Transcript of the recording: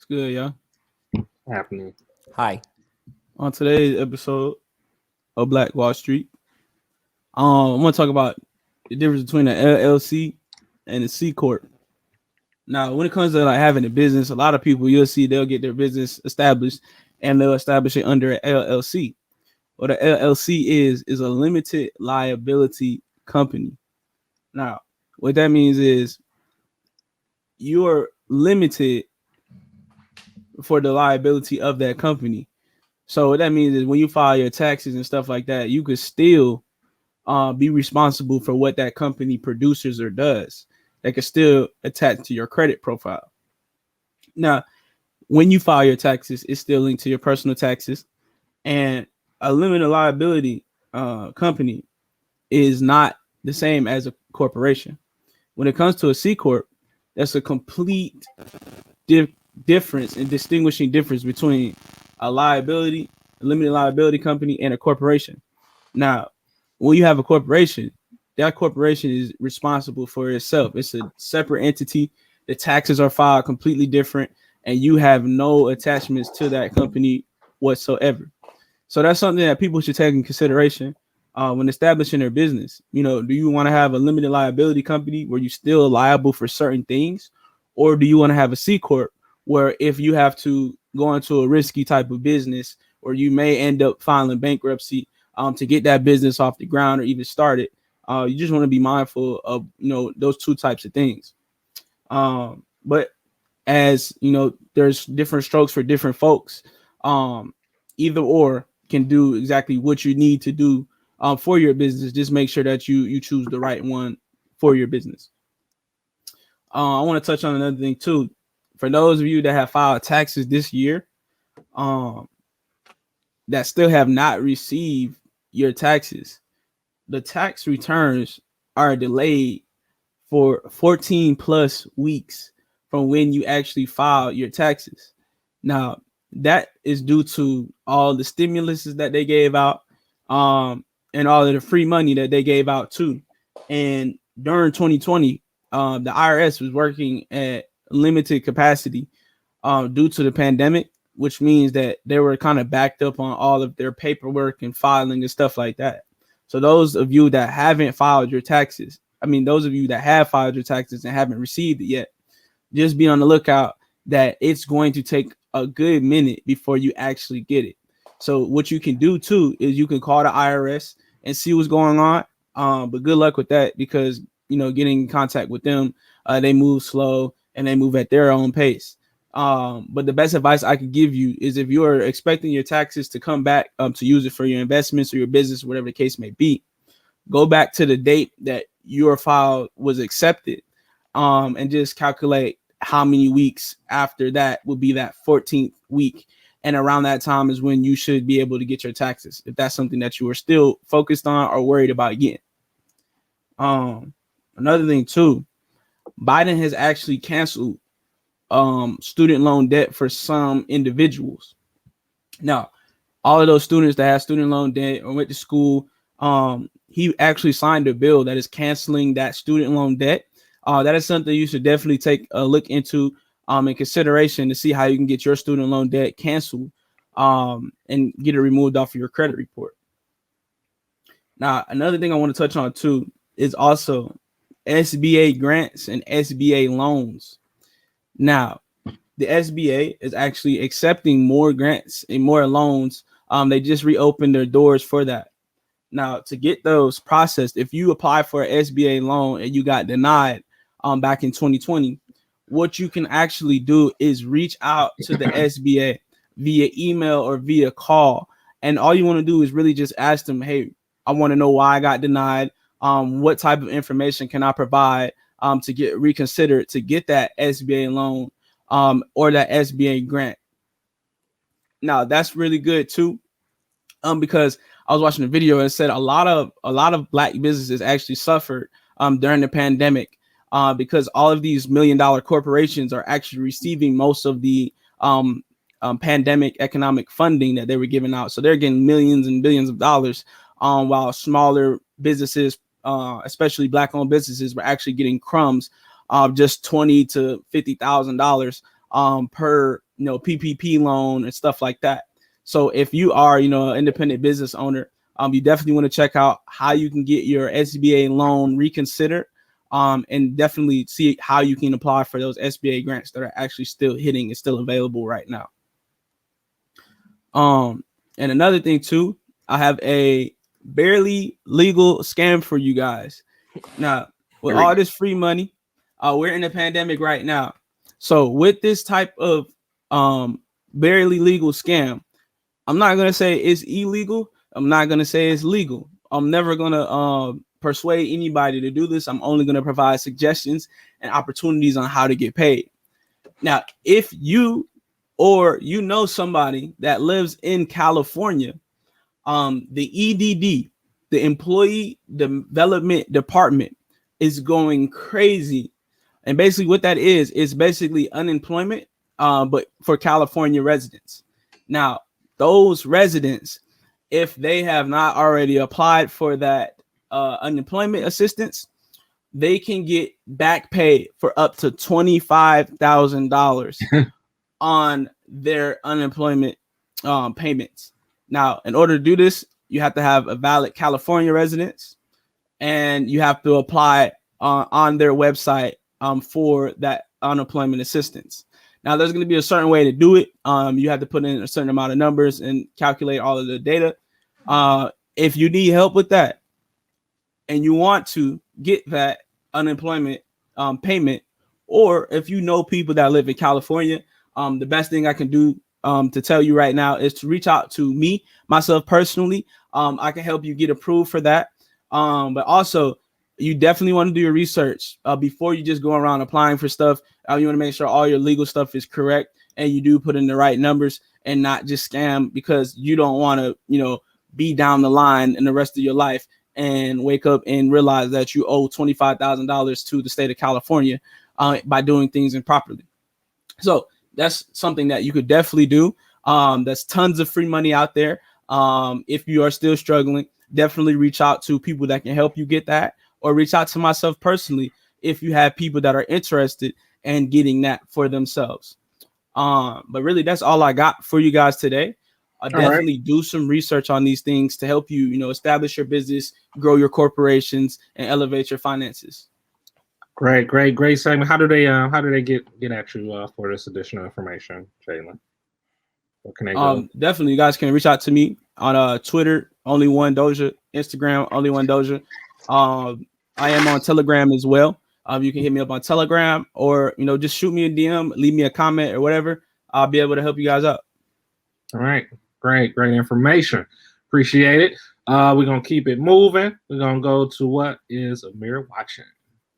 Good, yeah. happening. Hi. On today's episode of Black Wall Street, I'm gonna talk about the difference between the LLC and the C corp. Now, when it comes to like having a business, a lot of people you'll see they'll get their business established and they'll establish it under an LLC. What an LLC is a limited liability company. Now, what that means is you're limited for the liability of that company. So what that means is when you file your taxes and stuff like that, you could still be responsible for what that company produces or does. That could still attach to your credit profile. Now, when you file your taxes, it's still linked to your personal taxes. And a limited liability company is not the same as a corporation. When it comes to a C corp, that's a complete difference and distinguishing difference between a limited liability company, and a corporation. Now, when you have a corporation, that corporation is responsible for itself. It's a separate entity. The taxes are filed completely different, and you have no attachments to that company whatsoever. So that's something that people should take in consideration when establishing their business. You know, do you want to have a limited liability company where you're still liable for certain things, or do you want to have a C corp where if you have to go into a risky type of business, or you may end up filing bankruptcy to get that business off the ground or even start it, you just want to be mindful of those two types of things. But as you know, there's different strokes for different folks. Either or can do exactly what you need to do for your business. Just make sure that you choose the right one for your business. I want to touch on another thing too. For those of you that have filed taxes this year, that still have not received your taxes, the tax returns are delayed for 14 plus weeks from when you actually file your taxes. Now, that is due to all the stimuluses that they gave out, and all of the free money that they gave out too. And during 2020, the IRS was working at limited capacity due to the pandemic, which means that they were kind of backed up on all of their paperwork and filing and stuff like that. So those of you that haven't filed your taxes, those of you that have filed your taxes and haven't received it yet, just be on the lookout that it's going to take a good minute before you actually get it. So what you can do too is you can call the IRS and see what's going on. But good luck with that, because getting in contact with them, they move slow and they move at their own pace. But the best advice I could give you is if you are expecting your taxes to come back to use it for your investments or your business, whatever the case may be, go back to the date that your file was accepted, and just calculate how many weeks after that would be that 14th week. And around that time is when you should be able to get your taxes, if that's something that you are still focused on or worried about getting. Another thing too, Biden has actually canceled student loan debt for some individuals. Now, all of those students that have student loan debt or went to school, he actually signed a bill that is canceling that student loan debt. That is something you should definitely take a look into in consideration to see how you can get your student loan debt canceled and get it removed off of your credit report. Now, another thing I want to touch on too is also SBA grants and SBA loans. Now, the SBA is actually accepting more grants and more loans. They just reopened their doors for that. Now, to get those processed, if you apply for an SBA loan and you got denied back in 2020, what you can actually do is reach out to the SBA via email or via call. And all you want to do is really just ask them, hey, I want to know why I got denied. What type of information can I provide to get reconsidered to get that SBA loan or that SBA grant? Now, that's really good too, because I was watching a video and it said a lot of Black businesses actually suffered during the pandemic because all of these $1 million corporations are actually receiving most of the pandemic economic funding that they were giving out. So they're getting millions and billions of dollars, while smaller businesses, especially Black-owned businesses, were actually getting crumbs of just $20,000 to $50,000 per PPP loan and stuff like that. So if you are, an independent business owner, you definitely want to check out how you can get your SBA loan reconsidered, and definitely see how you can apply for those SBA grants that are actually still hitting and still available right now. And another thing too, I have a barely legal scam for you guys. Now, with all this free money, we're in a pandemic right now. So with this type of barely legal scam, I'm not going to say it's illegal. I'm not going to say it's legal. I'm never going to persuade anybody to do this. I'm only going to provide suggestions and opportunities on how to get paid. Now, if you or somebody that lives in California, the EDD, the Employee Development Department, is going crazy. And basically what that is basically unemployment, but for California residents. Now, those residents, if they have not already applied for that unemployment assistance, they can get back pay for up to $25,000 on their unemployment payments. Now, in order to do this, you have to have a valid California residence, and you have to apply on their website for that unemployment assistance. Now, there's going to be a certain way to do it. You have to put in a certain amount of numbers and calculate all of the data. If you need help with that and you want to get that unemployment payment, or if you know people that live in California, the best thing I can do to tell you right now is to reach out to myself personally. I can help you get approved for that. But also, you definitely want to do your research before you just go around applying for stuff. You want to make sure all your legal stuff is correct and you do put in the right numbers and not just scam, because you don't want to, be down the line in the rest of your life and wake up and realize that you owe $25,000 to the state of California by doing things improperly. So that's something that you could definitely do. There's tons of free money out there. If you are still struggling, definitely reach out to people that can help you get that, or reach out to myself personally if you have people that are interested in getting that for themselves. But really, that's all I got for you guys today. Definitely do some research on these things to help you, establish your business, grow your corporations, and elevate your finances. Great segment. How do they get at you for this additional information, Jalen? What can they go? Definitely, you guys can reach out to me on Twitter, only one Doja, Instagram, only one Doja. I am on Telegram as well. You can hit me up on Telegram, or just shoot me a DM, leave me a comment or whatever. I'll be able to help you guys out. All right, great information. Appreciate it. We're gonna keep it moving. We're gonna go to what is Amir watching.